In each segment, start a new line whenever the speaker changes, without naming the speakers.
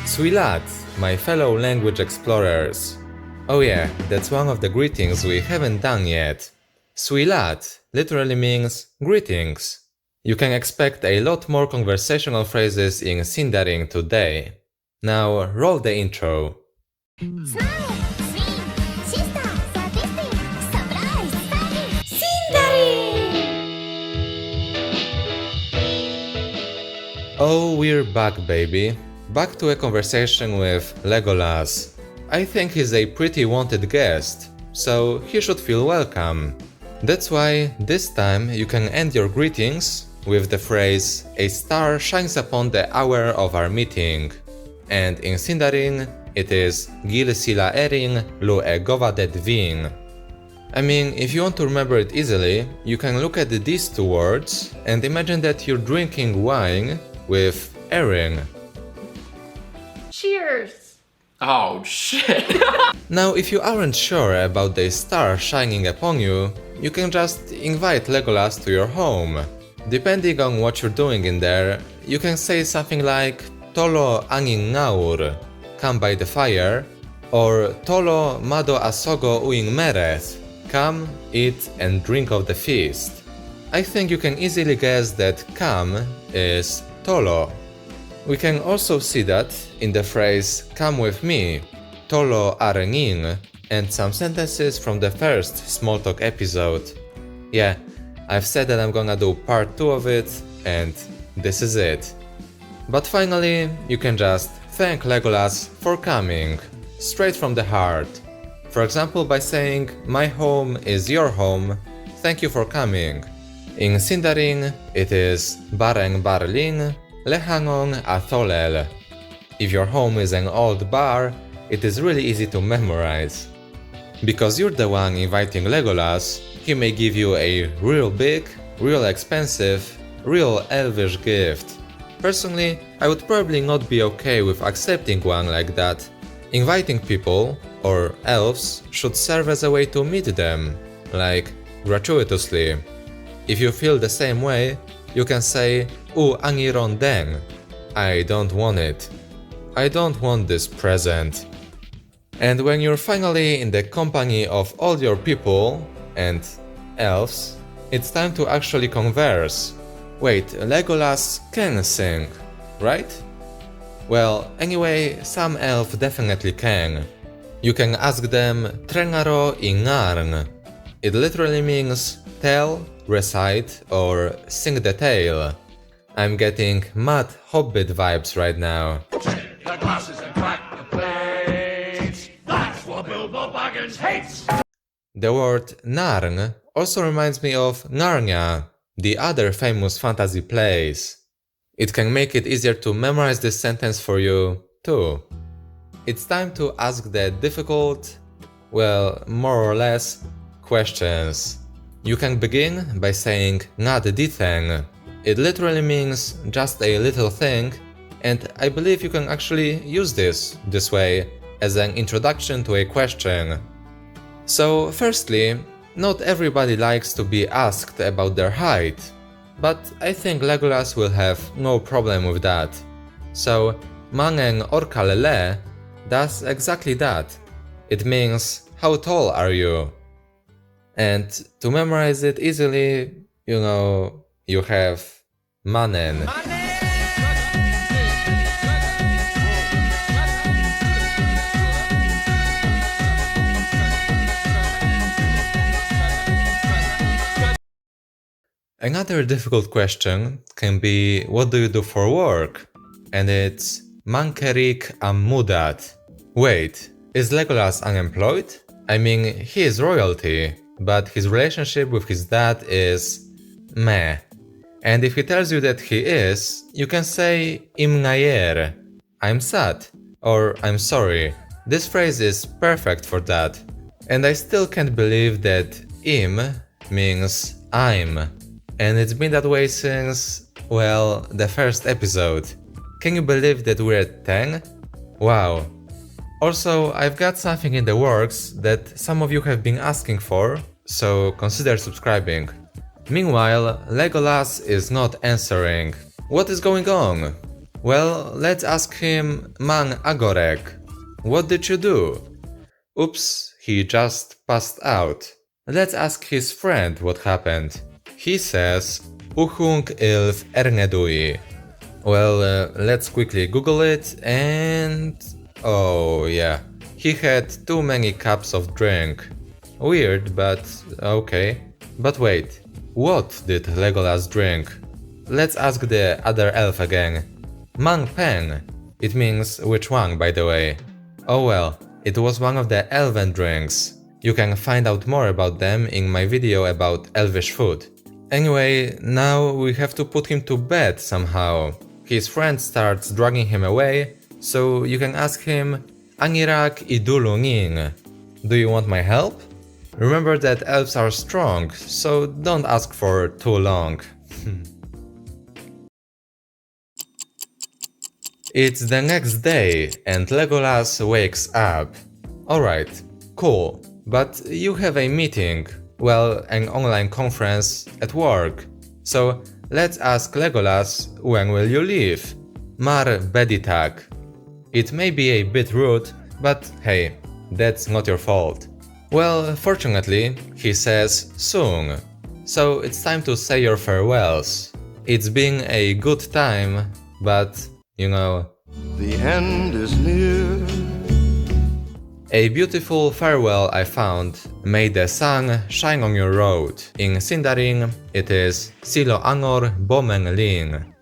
Swilat, my fellow language explorers. Oh yeah, that's one of the greetings we haven't done yet. Swilat literally means greetings. You can expect a lot more conversational phrases in Sindarin today. Now roll the intro. Oh, we're back, baby. Back to a conversation with Legolas. I think he's a pretty wanted guest, so he should feel welcome. That's why this time you can end your greetings with the phrase "A star shines upon the hour of our meeting." And in Sindarin, it is "Gil sila erin lu e govadet vin." I mean, if you want to remember it easily, you can look at these two words and imagine that you're drinking wine with erin.
Cheers!
Oh shit.
Now, if you aren't sure about the star shining upon you, you can just invite Legolas to your home. Depending on what you're doing in there, you can say something like "Tolo angin ngaur," come by the fire, or "Tolo mado asogo uing mereth," come, eat and drink of the feast. I think you can easily guess that come is Tolo. We can also see that in the phrase "come with me," Tolo arengin, and some sentences from the first small talk episode. Yeah, I've said that I'm gonna do part 2 of it, and this is it. But finally, you can just thank Legolas for coming, straight from the heart. For example, by saying "My home is your home, thank you for coming." In Sindarin, it is "Bareng barlin, lehangon atholel." If your home is an old bar, it is really easy to memorize. Because you're the one inviting Legolas, he may give you a real big, real expensive, real Elvish gift. Personally, I would probably not be okay with accepting one like that. Inviting people, or elves, should serve as a way to meet them, like gratuitously. If you feel the same way, you can say "U angiron deng." I don't want it. I don't want this present. And when you're finally in the company of all your people and elves, it's time to actually converse. Wait, Legolas can sing, right? Well, anyway, some elf definitely can. You can ask them "Trengaro i ngarn." It literally means tell, recite, or sing the tale. I'm getting mad Hobbit vibes right now.
The glasses and crack the plates. That's what Bilbo Baggins hates.
The word Narn also reminds me of Narnia, the other famous fantasy place. It can make it easier to memorize this sentence for you, too. It's time to ask the difficult, well, more or less, questions. You can begin by saying "Ngad ditheng." It literally means just a little thing, and I believe you can actually use this way as an introduction to a question. So, firstly, not everybody likes to be asked about their height, but I think Legolas will have no problem with that. So, "Mangen orkalele" does exactly that. It means "How tall are you?" And to memorize it easily, you have manen. Another difficult question can be "What do you do for work?" And it's "Mankerik am mudat." Wait, is Legolas unemployed? I mean, he is royalty, but his relationship with his dad is meh. And if he tells you that he is, you can say "Im ngayer," I'm sad, or I'm sorry. This phrase is perfect for that. And I still can't believe that "im" means I'm. And it's been that way since, well, the first episode. Can you believe that we're at 10? Wow. Also, I've got something in the works that some of you have been asking for, so consider subscribing. Meanwhile, Legolas is not answering. What is going on? Well, let's ask him, Man Agorek, what did you do? Oops, he just passed out. Let's ask his friend what happened. He says, Uhung ilf ernedui. Well, let's quickly Google it and... oh yeah, he had too many cups of drink. Weird, but okay. But wait, what did Legolas drink? Let's ask the other elf again. Mang Pen. It means which one, by the way. Oh well, it was one of the elven drinks. You can find out more about them in my video about Elvish food. Anyway, now we have to put him to bed somehow. His friend starts dragging him away, so you can ask him, Anirak idulu ning. Do you want my help? Remember that elves are strong, so don't ask for too long. It's the next day and Legolas wakes up. Alright, cool, but you have a meeting, well, an online conference at work. So let's ask Legolas, when will you leave? Mar beditak. It may be a bit rude, but hey, that's not your fault. Well, fortunately, he says soon. So it's time to say your farewells. It's been a good time, but you know...
the end is near.
A beautiful farewell I found. May the sun shine on your road. In Sindarin, it is Silo Angor Bomen Lin.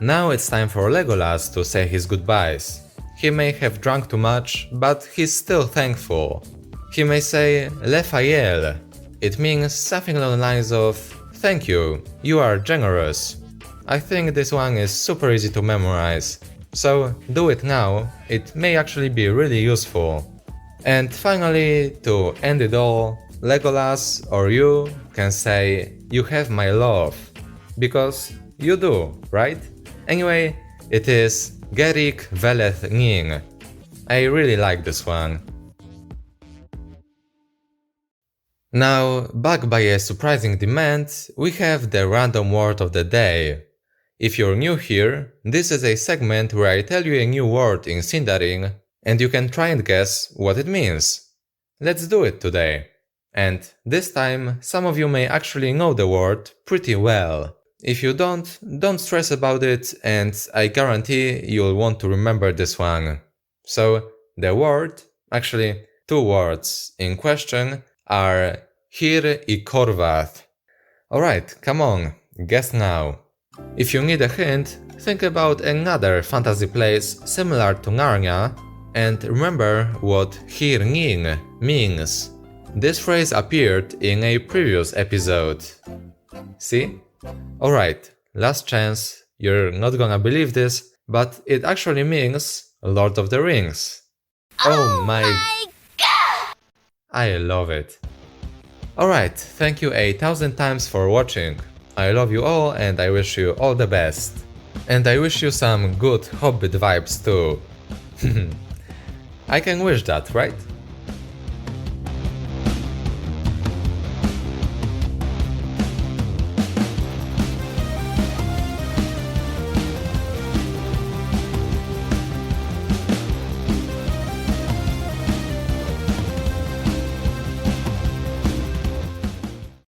Now it's time for Legolas to say his goodbyes. He may have drunk too much, but he's still thankful. He may say Lefayel. It means something along the lines of thank you, you are generous. I think this one is super easy to memorize. So do it now, it may actually be really useful. And finally, to end it all, Legolas or you can say you have my love. Because you do, right? Anyway, it is Gerik Veleth Ning. I really like this one. Now, back by a surprising demand, we have the random word of the day. If you're new here, this is a segment where I tell you a new word in Sindarin, and you can try and guess what it means. Let's do it today. And this time, some of you may actually know the word pretty well. If you don't stress about it, and I guarantee you'll want to remember this one. So, the word, actually 2 words in question, are Hir I Korvath. Alright, come on, guess now. If you need a hint, think about another fantasy place similar to Narnia and remember what Hir Ning means. This phrase appeared in a previous episode. See? Alright, last chance, you're not gonna believe this, but it actually means Lord of the Rings. Oh my god! I love it. Alright, thank you 1,000 times for watching. I love you all and I wish you all the best. And I wish you some good Hobbit vibes too. I can wish that, right?